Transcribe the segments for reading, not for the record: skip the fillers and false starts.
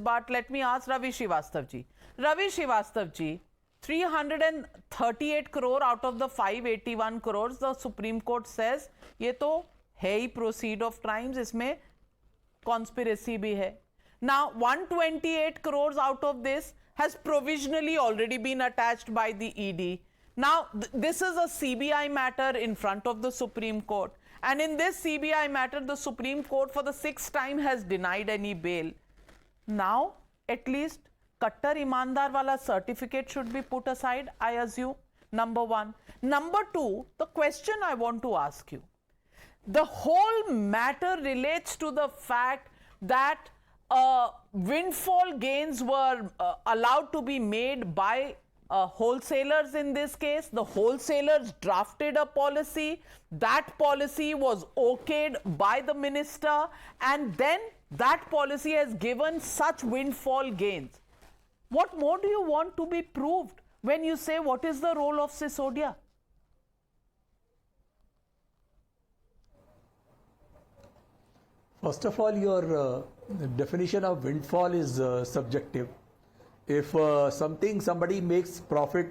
but let me ask Ravi Srivastava ji. Ravi Srivastava ji, 338 crore out of the 581 crores, the Supreme Court says ये तो है ही proceed of crimes, इसमें conspiracy भी है. Now 128 crores out of this has provisionally already been attached by the ED. Now this is a CBI matter in front of the Supreme Court, and in this CBI matter the Supreme Court for the 6th time has denied any bail. Now at least Kattar Imandar wala certificate should be put aside, I assume. Number one. Number two, the question I want to ask you. The whole matter relates to the fact that windfall gains were allowed to be made by wholesalers in this case. The wholesalers drafted a policy. That policy was okayed by the minister, and then that policy has given such windfall gains. What more do you want to be proved when you say what is the role of Sisodia? First of all, your definition of windfall is subjective. If somebody makes profit,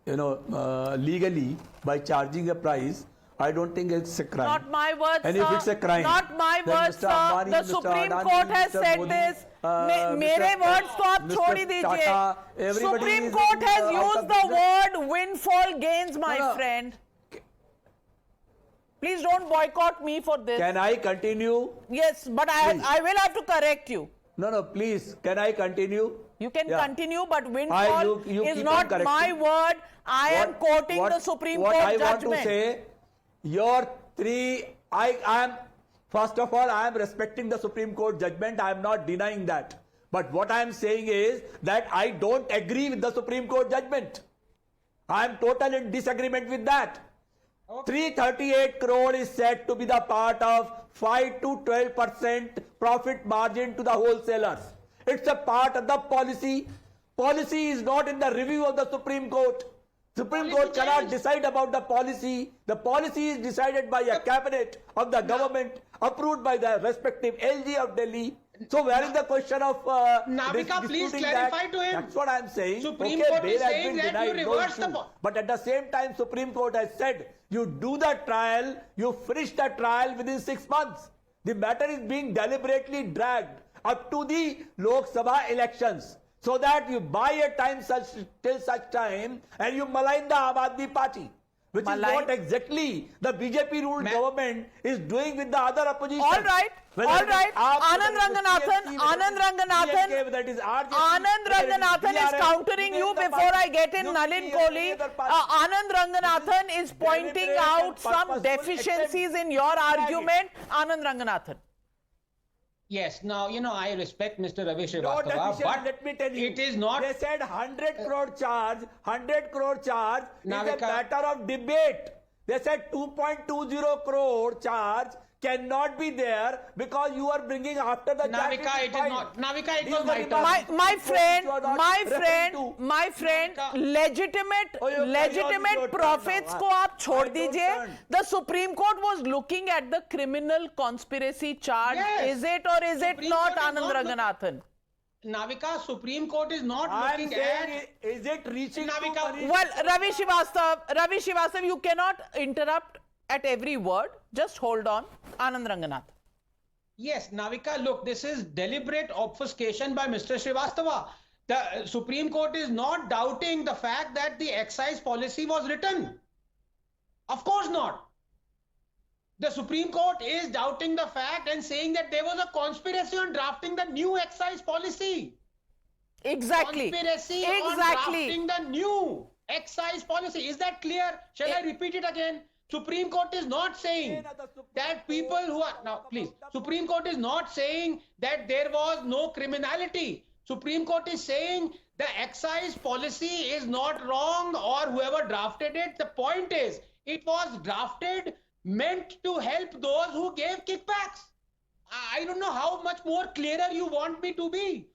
legally by charging a price, I don't think it's a crime. Not my words, and sir. If it's a crime, not my words, sir. Ambani, the Mr. Supreme Adani, Court has Mr. said Modi, this. Mr. मेरे words को आप छोड़ ही दीजिए. Tata, Supreme Court has used the word windfall gains, my friend. Please don't boycott me for this. Can I continue? Yes, but I will have to correct you. No, please. Can I continue? You can continue, but windfall you is keep not on my word. I am quoting the Supreme Court judgment. What I want to say, your three, first of all, I am respecting the Supreme Court judgment. I am not denying that. But what I am saying is that I don't agree with the Supreme Court judgment. I am totally in disagreement with that. 338 crore is said to be the part of 5 to 12% profit margin to the wholesalers. It's a part of the policy. Policy is not in the review of the Supreme Court. Supreme Court cannot decide about the policy. The policy is decided by a cabinet of the government, approved by the respective LG of Delhi. So where is the question of Navika, please clarify to him. That's what I'm saying. Supreme Court is saying that you reverse the... But at the same time, Supreme Court has said, you do the trial, you finish the trial within 6 months. The matter is being deliberately dragged up to the Lok Sabha elections, so that you buy a time till such time and you malign the Aam Aadmi Party, which is what exactly the BJP ruled government is doing with the other opposition. All right. Anand Ranganathan is countering you before I get in Nalin Kohli. Anand Ranganathan is pointing out some deficiencies in your argument. Anand Ranganathan. Yes, now, I respect Mr. Ravi Srivastava, but let me tell you, it is not... They said 100 crore charge is a matter of debate. They said 2.20 crore charge cannot be there because you are bringing after the Navika, it is not. Navika, it was my turn. My friend, legitimate profits को आप छोड़ दीजिए. The Supreme Court was looking at the criminal conspiracy charge. Yes. Is it or is it not, Anand Ranganathan? Navika, Supreme Court is not looking at... Is it reaching Navika? Well, Ravi Srivastava, you cannot interrupt at every word. Just hold on. Anand Ranganathan. Yes, Navika, look, this is deliberate obfuscation by Mr. Srivastava. The Supreme Court is not doubting the fact that the excise policy was written. Of course not. The Supreme Court is doubting the fact and saying that there was a conspiracy on drafting the new excise policy. Exactly. Conspiracy on drafting the new excise policy. Is that clear? Shall I repeat it again? Supreme Court is not saying that people who are... Now, please. Supreme Court is not saying that there was no criminality. Supreme Court is saying the excise policy is not wrong or whoever drafted it. The point is, it was drafted meant to help those who gave kickbacks. I don't know how much more clearer you want me to be.